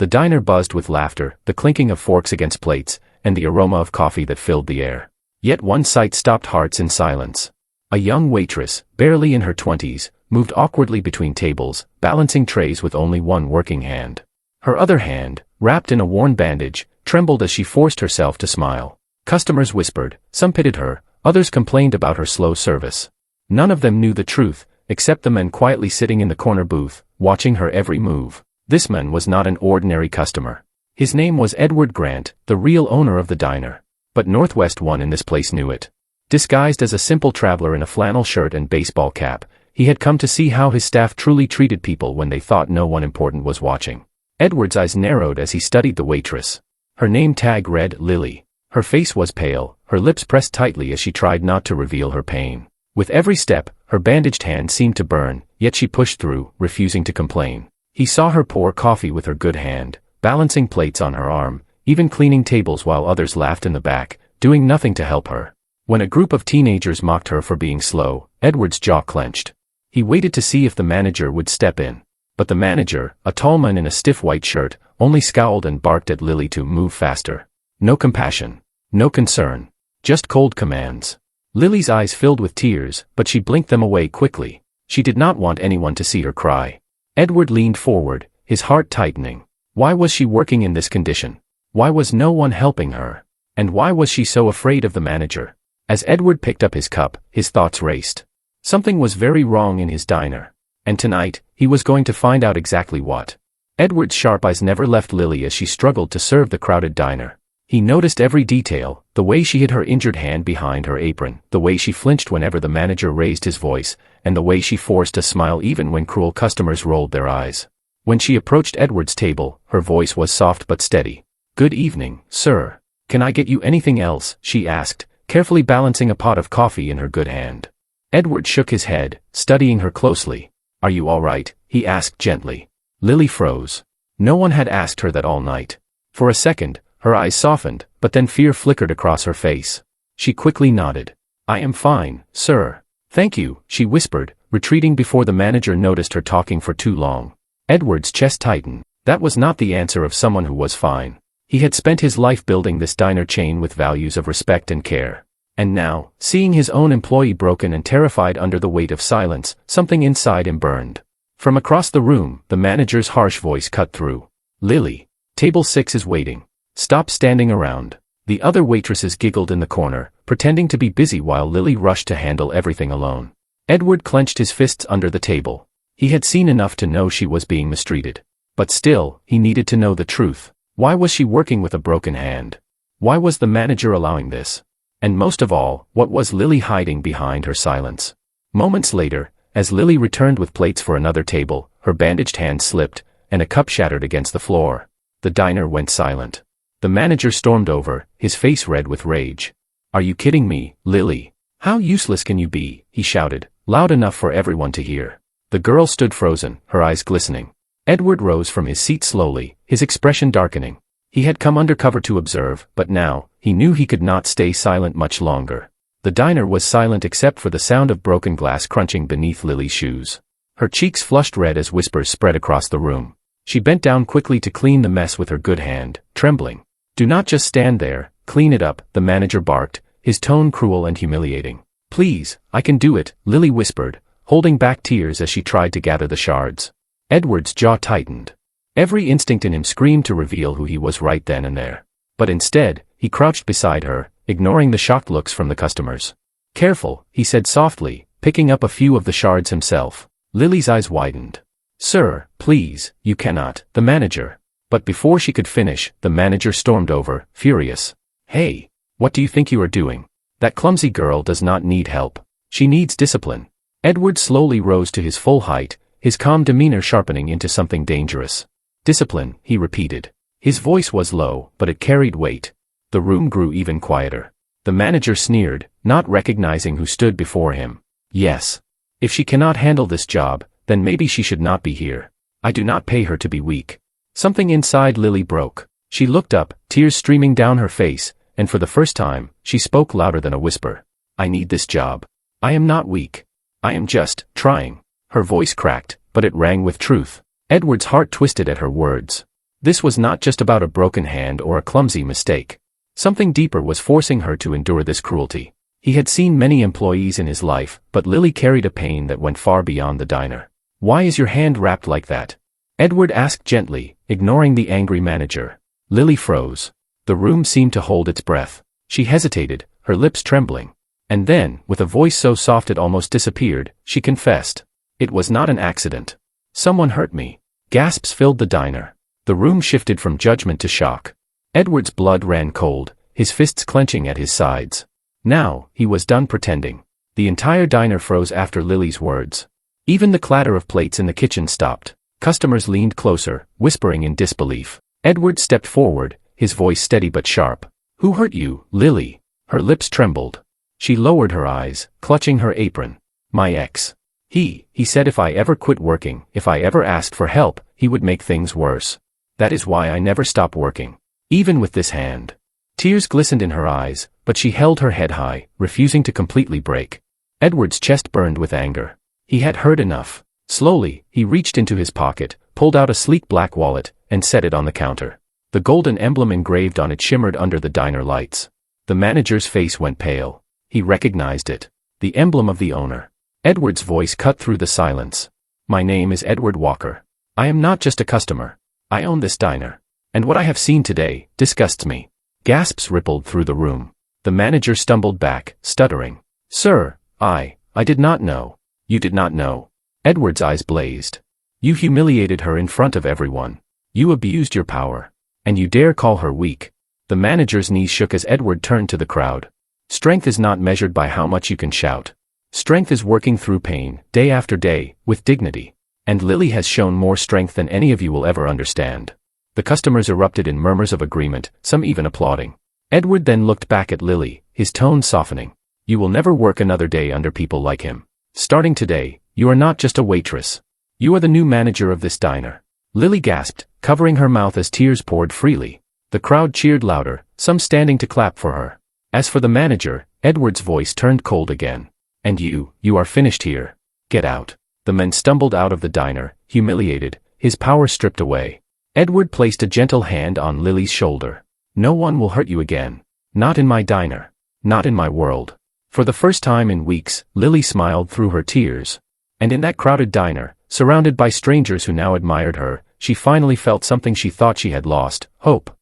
The diner buzzed with laughter, the clinking of forks against plates, and the aroma of coffee that filled the air. Yet one sight stopped hearts in silence. A young waitress, barely in her 20s, moved awkwardly between tables, balancing trays with only one working hand. Her other hand, wrapped in a worn bandage, trembled as she forced herself to smile. Customers whispered, some pitied her, others complained about her slow service. None of them knew the truth, except the man quietly sitting in the corner booth, watching her every move. This man was not an ordinary customer. His name was Edward Grant, the real owner of the diner. But Northwest One in this place knew it. Disguised as a simple traveler in a flannel shirt and baseball cap, he had come to see how his staff truly treated people when they thought no one important was watching. Edward's eyes narrowed as he studied the waitress. Her name tag read Lily. Her face was pale, her lips pressed tightly as she tried not to reveal her pain. With every step, her bandaged hand seemed to burn, yet she pushed through, refusing to complain. He saw her pour coffee with her good hand, balancing plates on her arm, even cleaning tables while others laughed in the back, doing nothing to help her. When a group of teenagers mocked her for being slow, Edward's jaw clenched. He waited to see if the manager would step in. But the manager, a tall man in a stiff white shirt, only scowled and barked at Lily to move faster. No compassion. No concern. Just cold commands. Lily's eyes filled with tears, but she blinked them away quickly. She did not want anyone to see her cry. Edward leaned forward, his heart tightening. Why was she working in this condition? Why was no one helping her? And why was she so afraid of the manager? As Edward picked up his cup, his thoughts raced. Something was very wrong in his diner. And tonight, he was going to find out exactly what. Edward's sharp eyes never left Lily as she struggled to serve the crowded diner. He noticed every detail, the way she hid her injured hand behind her apron, the way she flinched whenever the manager raised his voice, and the way she forced a smile even when cruel customers rolled their eyes. When she approached Edward's table, her voice was soft but steady. "Good evening, sir. Can I get you anything else?" she asked, carefully balancing a pot of coffee in her good hand. Edward shook his head, studying her closely. "Are you all right?" he asked gently. Lily froze. No one had asked her that all night. For a second, her eyes softened, but then fear flickered across her face. She quickly nodded. "I am fine, sir. Thank you," she whispered, retreating before the manager noticed her talking for too long. Edward's chest tightened. That was not the answer of someone who was fine. He had spent his life building this diner chain with values of respect and care. And now, seeing his own employee broken and terrified under the weight of silence, something inside him burned. From across the room, the manager's harsh voice cut through. "Lily, table 6 is waiting. Stop standing around." The other waitresses giggled in the corner, pretending to be busy while Lily rushed to handle everything alone. Edward clenched his fists under the table. He had seen enough to know she was being mistreated. But still, he needed to know the truth. Why was she working with a broken hand? Why was the manager allowing this? And most of all, what was Lily hiding behind her silence? Moments later, as Lily returned with plates for another table, her bandaged hand slipped, and a cup shattered against the floor. The diner went silent. The manager stormed over, his face red with rage. "Are you kidding me, Lily? How useless can you be?" he shouted, loud enough for everyone to hear. The girl stood frozen, her eyes glistening. Edward rose from his seat slowly, his expression darkening. He had come undercover to observe, but now, he knew he could not stay silent much longer. The diner was silent except for the sound of broken glass crunching beneath Lily's shoes. Her cheeks flushed red as whispers spread across the room. She bent down quickly to clean the mess with her good hand, trembling. "Do not just stand there, clean it up," the manager barked, his tone cruel and humiliating. "Please, I can do it," Lily whispered, holding back tears as she tried to gather the shards. Edward's jaw tightened. Every instinct in him screamed to reveal who he was right then and there. But instead, he crouched beside her, ignoring the shocked looks from the customers. "Careful," he said softly, picking up a few of the shards himself. Lily's eyes widened. "Sir, please, you cannot," the manager. But before she could finish, the manager stormed over, furious. "Hey, what do you think you are doing? That clumsy girl does not need help. She needs discipline." Edward slowly rose to his full height, his calm demeanor sharpening into something dangerous. "Discipline," he repeated. His voice was low, but it carried weight. The room grew even quieter. The manager sneered, not recognizing who stood before him. "Yes. If she cannot handle this job, then maybe she should not be here. I do not pay her to be weak." Something inside Lily broke. She looked up, tears streaming down her face, and for the first time, she spoke louder than a whisper. "I need this job. I am not weak. I am just trying." Her voice cracked, but it rang with truth. Edward's heart twisted at her words. This was not just about a broken hand or a clumsy mistake. Something deeper was forcing her to endure this cruelty. He had seen many employees in his life, but Lily carried a pain that went far beyond the diner. "Why is your hand wrapped like that?" Edward asked gently, ignoring the angry manager. Lily froze. The room seemed to hold its breath. She hesitated, her lips trembling. And then, with a voice so soft it almost disappeared, she confessed. "It was not an accident. Someone hurt me." Gasps filled the diner. The room shifted from judgment to shock. Edward's blood ran cold, his fists clenching at his sides. Now, he was done pretending. The entire diner froze after Lily's words. Even the clatter of plates in the kitchen stopped. Customers leaned closer, whispering in disbelief. Edward stepped forward, his voice steady but sharp. "Who hurt you, Lily?" Her lips trembled. She lowered her eyes, clutching her apron. "My ex. He said if I ever quit working, if I ever asked for help, he would make things worse. That is why I never stop working. Even with this hand." Tears glistened in her eyes, but she held her head high, refusing to completely break. Edward's chest burned with anger. He had heard enough. Slowly, he reached into his pocket, pulled out a sleek black wallet, and set it on the counter. The golden emblem engraved on it shimmered under the diner lights. The manager's face went pale. He recognized it. The emblem of the owner. Edward's voice cut through the silence. "My name is Edward Walker. I am not just a customer. I own this diner. And what I have seen today disgusts me." Gasps rippled through the room. The manager stumbled back, stuttering. "Sir, I did not know." "You did not know?" Edward's eyes blazed. "You humiliated her in front of everyone. You abused your power. And you dare call her weak." The manager's knees shook as Edward turned to the crowd. "Strength is not measured by how much you can shout. Strength is working through pain, day after day, with dignity. And Lily has shown more strength than any of you will ever understand." The customers erupted in murmurs of agreement, some even applauding. Edward then looked back at Lily, his tone softening. "You will never work another day under people like him. Starting today, you are not just a waitress. You are the new manager of this diner." Lily gasped, covering her mouth as tears poured freely. The crowd cheered louder, some standing to clap for her. As for the manager, Edward's voice turned cold again. "And you are finished here. Get out." The man stumbled out of the diner, humiliated, his power stripped away. Edward placed a gentle hand on Lily's shoulder. "No one will hurt you again. Not in my diner. Not in my world." For the first time in weeks, Lily smiled through her tears. And in that crowded diner, surrounded by strangers who now admired her, she finally felt something she thought she had lost: hope.